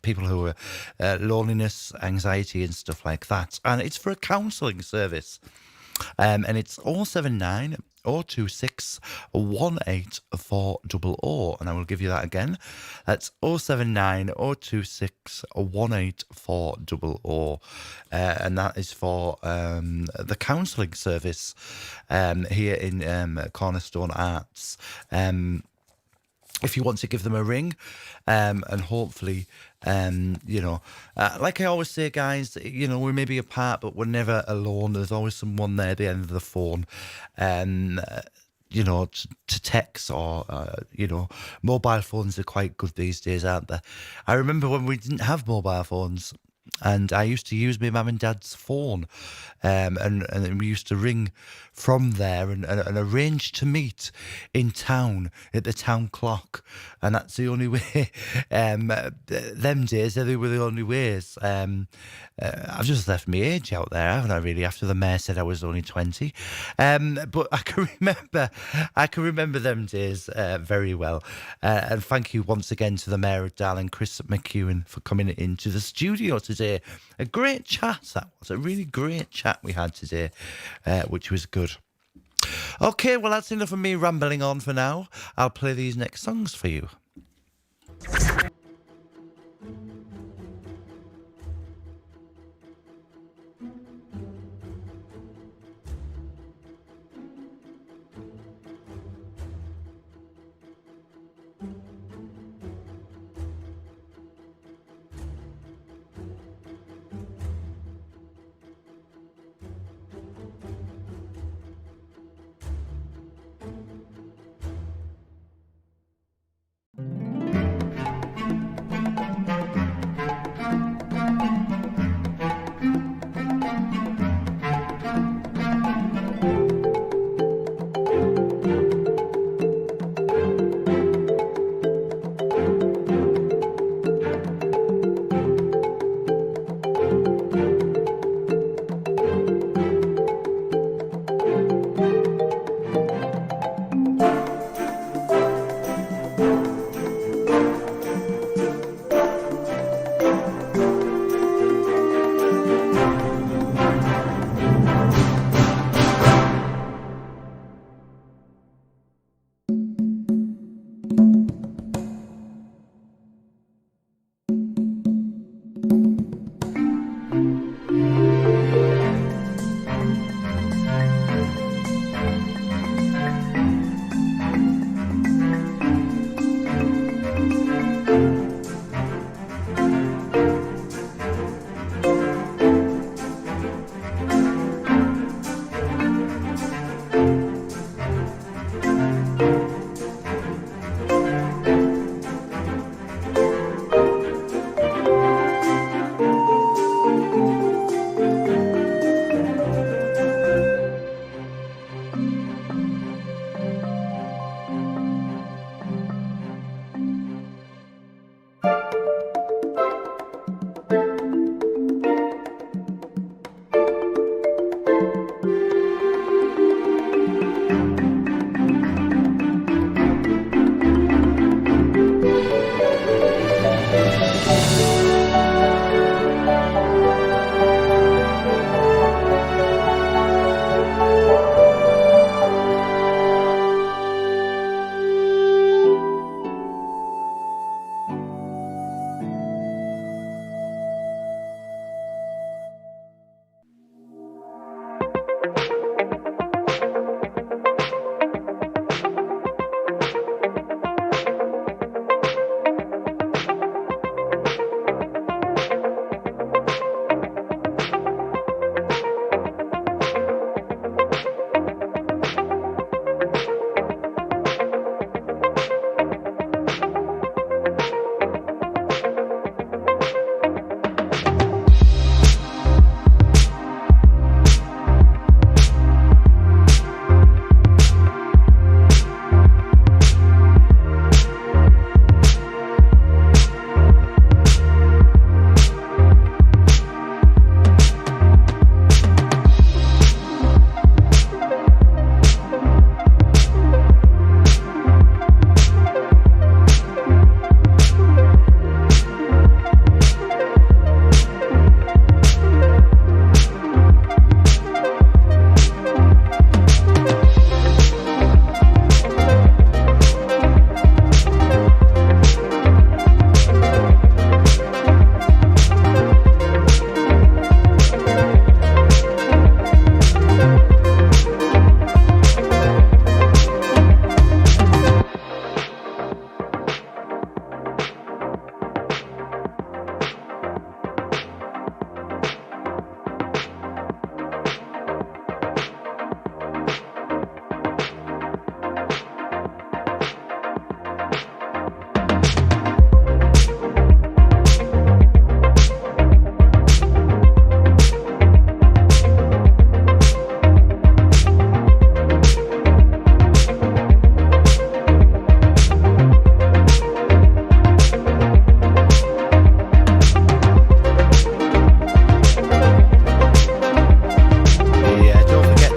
people who are loneliness, anxiety and stuff like that. And it's for a counselling service. And it's 079 026 18400. And I will give you that again. That's 079 026 18400. And that is for the counselling service here in Cornerstone Arts. If you want to give them a ring, and hopefully, like I always say, guys, we may be apart, but we're never alone. There's always someone there at the end of the phone, to text or, mobile phones are quite good these days, aren't they? I remember when we didn't have mobile phones, and I used to use my mum and dad's phone, and we used to ring from there and arrange to meet in town at the town clock, and that's the only way. Them days, they were the only ways. I've just left my age out there, haven't I? Really, after the mayor said I was only 20, but I can remember them days very well. And thank you once again to the Mayor of Darling, Chris McEwan, for coming into the studio today. A great chat, that was a really great chat we had today, which was good. Okay, well, that's enough of me rambling on for now. I'll play these next songs for you.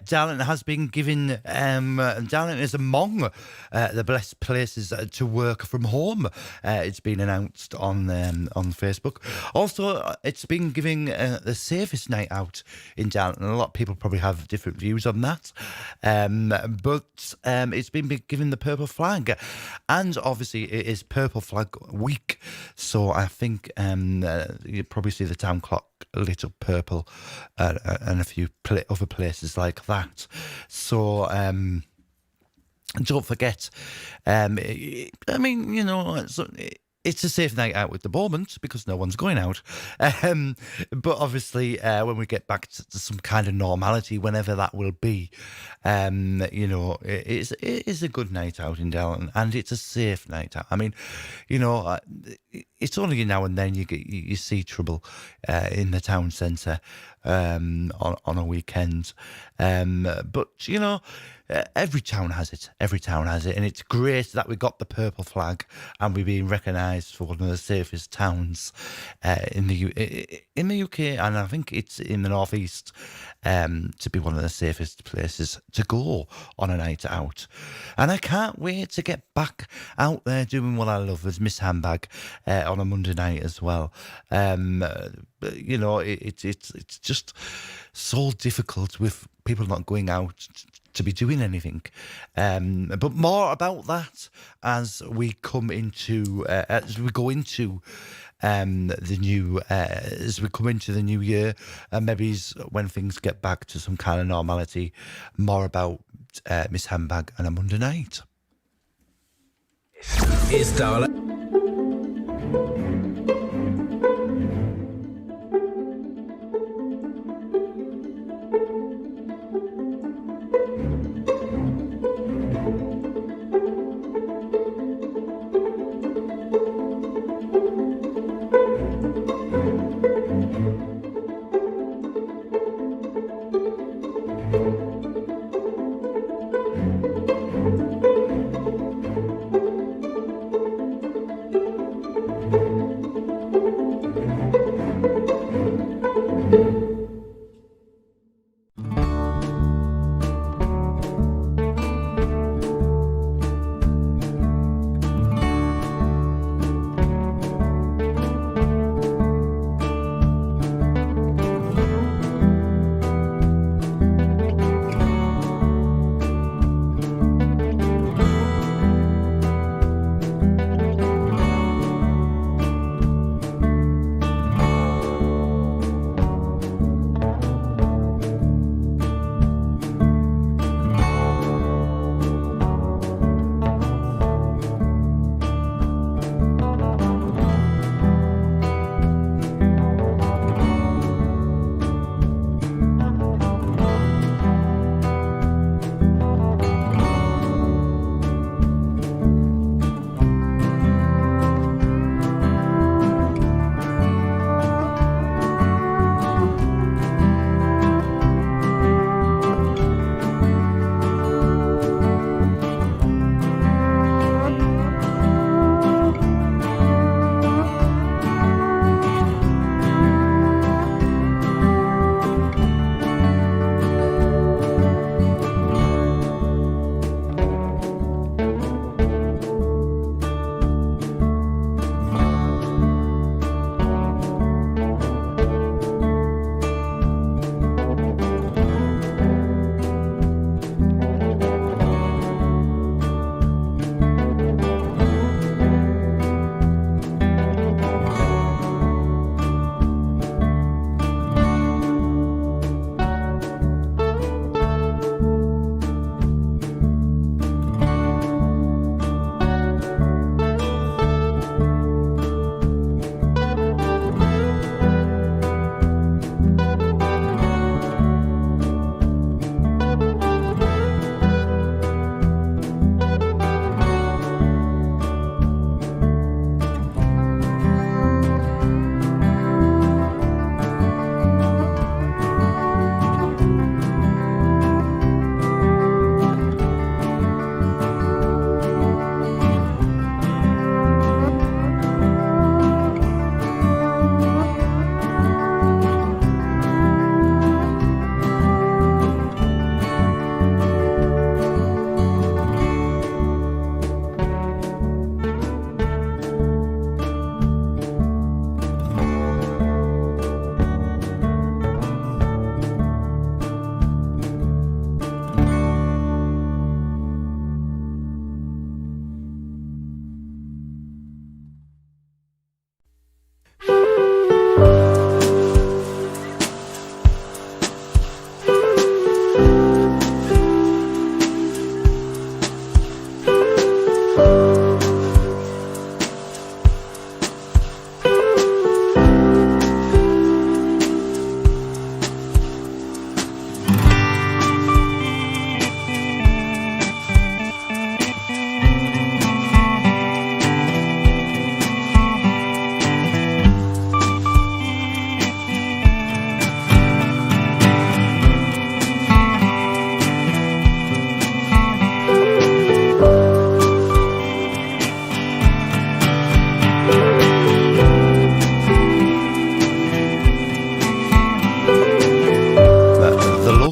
Darlington has been given, Darlington is among the best places to work from home. It's been announced on Facebook. Also, it's been giving the safest night out in Darlington. A lot of people probably have different views on that. But it's been given the purple flag. And obviously, it is Purple Flag Week. So I think you probably see the town clock lit up purple and a few other places like that. So don't forget, I mean, you know, it's a safe night out at the moment because no one's going out. But obviously, when we get back to some kind of normality, whenever that will be, you know, it is a good night out in Darlington, and it's a safe night out. I mean, you know, it's only now and then you see trouble in the town centre on a weekend. But, you know, every town has it. Every town has it. And it's great that we got the purple flag and we're being recognised for one of the safest towns in the UK. And I think it's in the North East to be one of the safest places to go on a night out. And I can't wait to get back out there doing what I love as Miss AnnBag on a Monday night as well. You know, it's just so difficult with people not going out to be doing anything. But more about that as we come into as we go into the new year, and maybe when things get back to some kind of normality. More about Miss AnnBag and a Monday night. It's Darlo.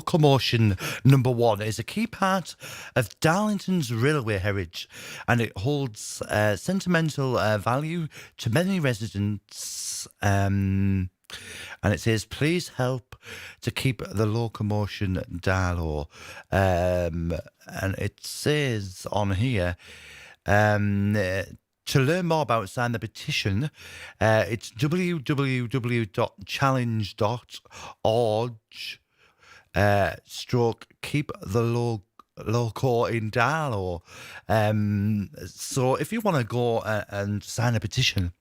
locomotion number 1 is a key part of Darlington's railway heritage, and it holds sentimental value to many residents. And it says, please help to keep the locomotion Darlo. And it says on here, to learn more about sign the petition, it's www.challenge.org stroke keep the loco in Darlo. So if you want to go and sign a petition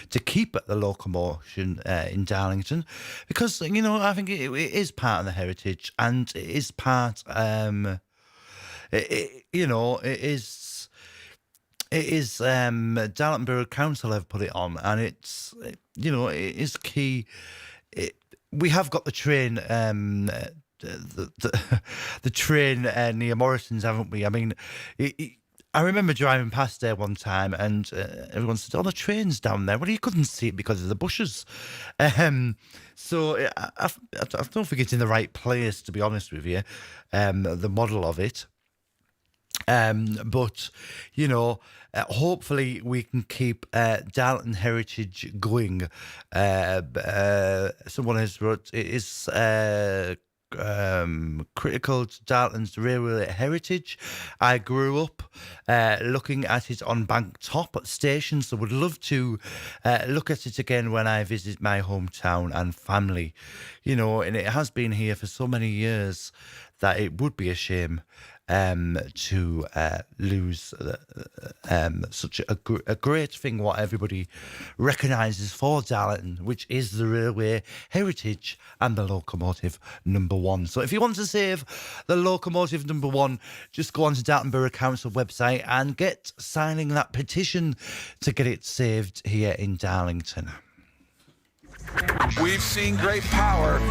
to keep the locomotion in Darlington, because, you know, I think it is part of the heritage, and it is part, it is Darlington Borough Council have put it on, and it's, you know, it is key. We have got the train, the train near Morrison's, haven't we? I mean, I remember driving past there one time, and everyone said, "Oh, the train's down there." Well, you couldn't see it because of the bushes. So I don't think it's in the right place, to be honest with you. The model of it. But, you know, hopefully we can keep Darlington heritage going. Someone has wrote, it is critical to Darlington's railway heritage. I grew up looking at it on Bank Top station, so would love to look at it again when I visit my hometown and family. You know, and it has been here for so many years that it would be a shame to lose such a great thing, what everybody recognises for Darlington, which is the railway heritage and the locomotive number 1. So if you want to save the locomotive number 1, just go on to Darlington Borough Council website and get signing that petition to get it saved here in Darlington. We've seen great power.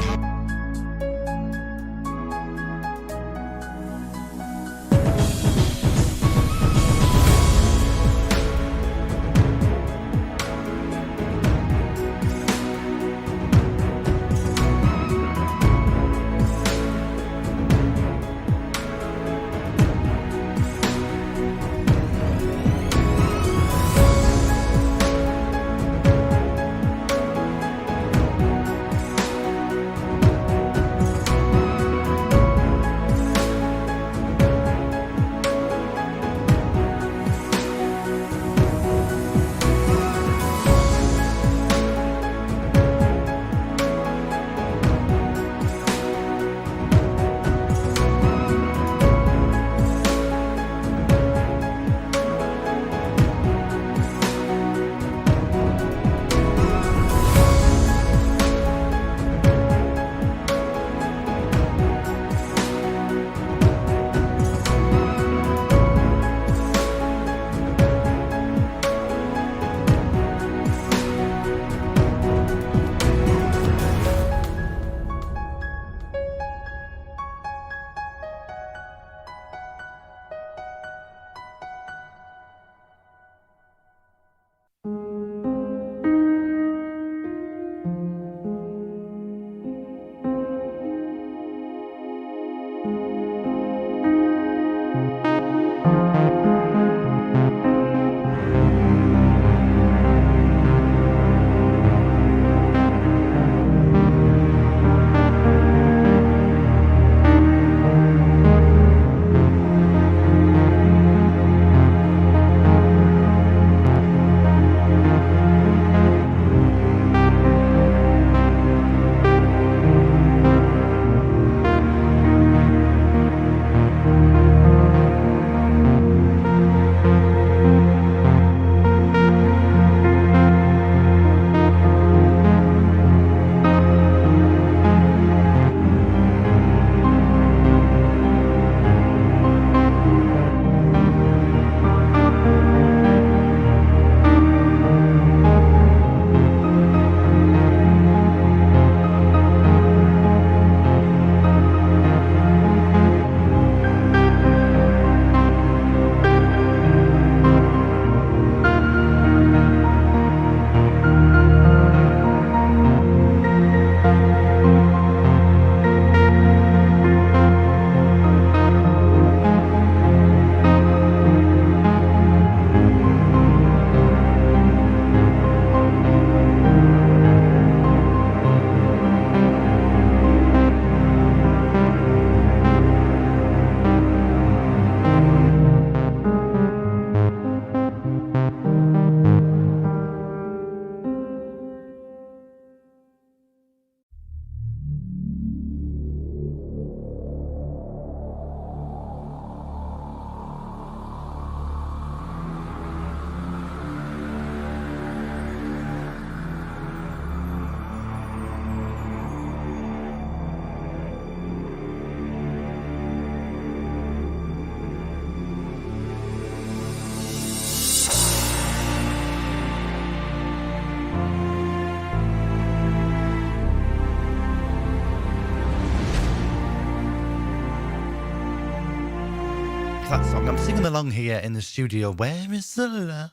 that song. I'm singing along here in the studio. Where is the love?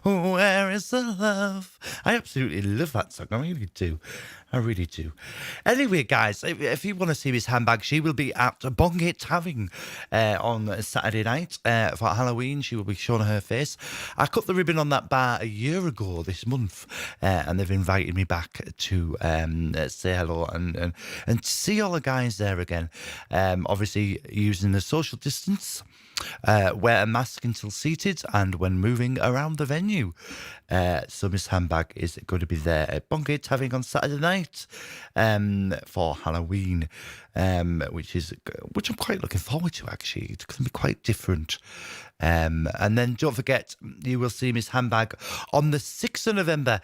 Where is the love? I absolutely love that song. I really do. I really do. Anyway, guys, if you want to see Miss AnnBag, she will be at Bongate Tavern on Saturday night for Halloween. She will be showing her face. I cut the ribbon on that bar a year ago this month, and they've invited me back to say hello and see all the guys there again. Obviously, using the social distance. Wear a mask until seated and when moving around the venue. So Miss AnnBag is going to be there at Bongate Tavern on Saturday night for Halloween, which I'm quite looking forward to, actually. It's going to be quite different. And then don't forget, you will see Miss AnnBag on the 6th of November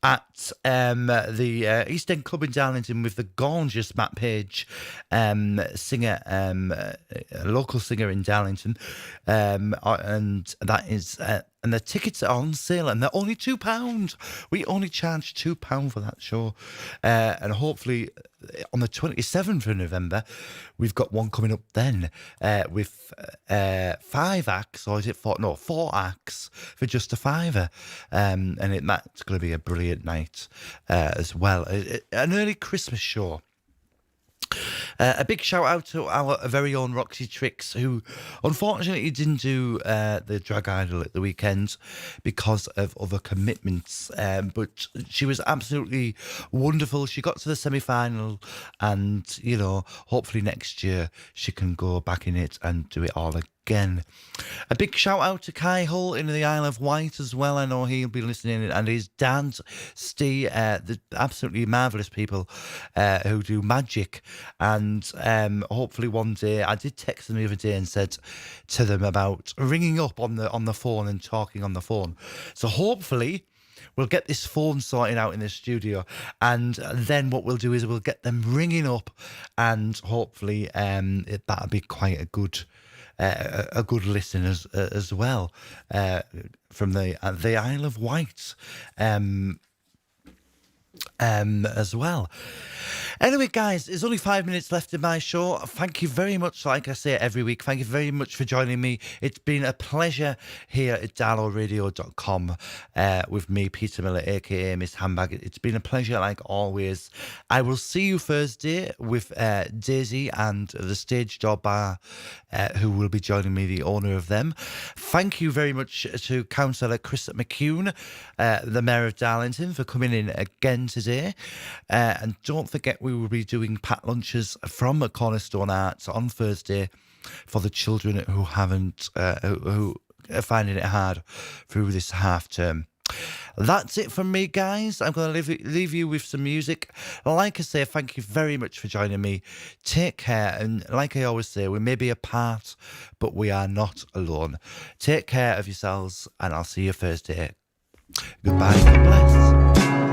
at the East End Club in Darlington with the gorgeous Matt Page, singer, a local singer in Darlington, and that is. And the tickets are on sale, and they're only £2. We only charge £2 for that show, and hopefully on the 27th of November, we've got one coming up then with 5 acts, or is it 4? No, 4 acts for just a £5, and that's going to be a brilliant night as well. An early Christmas show. A big shout out to our very own Roxy Tricks, who unfortunately didn't do the Drag Idol at the weekend because of other commitments. But she was absolutely wonderful. She got to the semi-final, and hopefully next year she can go back in it and do it all again. A big shout out to Kai Hull in the Isle of Wight as well. I know he'll be listening, and his dad, Steve, the absolutely marvellous people who do magic. And hopefully one day, I did text them the other day and said to them about ringing up on the phone and talking on the phone. So hopefully we'll get this phone sorted out in the studio, and then what we'll do is we'll get them ringing up, and hopefully that'll be quite a good listen as well from the Isle of Wight as well. Anyway, guys, there's only 5 minutes left in my show. Thank you very much, like I say every week. Thank you very much for joining me. It's been a pleasure here at darloradio.com with me, Peter Miller, a.k.a. Miss AnnBag. It's been a pleasure, like always. I will see you Thursday with Daisy and the Stage Door Bar, who will be joining me, the owner of them. Thank you very much to Councillor Chris McEwan, the Mayor of Darlington, for coming in again today. And don't forget, we will be doing packed lunches from Cornerstone Arts on Thursday for the children who who are finding it hard through this half term. That's it from me, guys. I'm going to leave you with some music. Like I say, thank you very much for joining me. Take care. And like I always say, we may be apart, but we are not alone. Take care of yourselves, and I'll see you Thursday. Goodbye. God bless.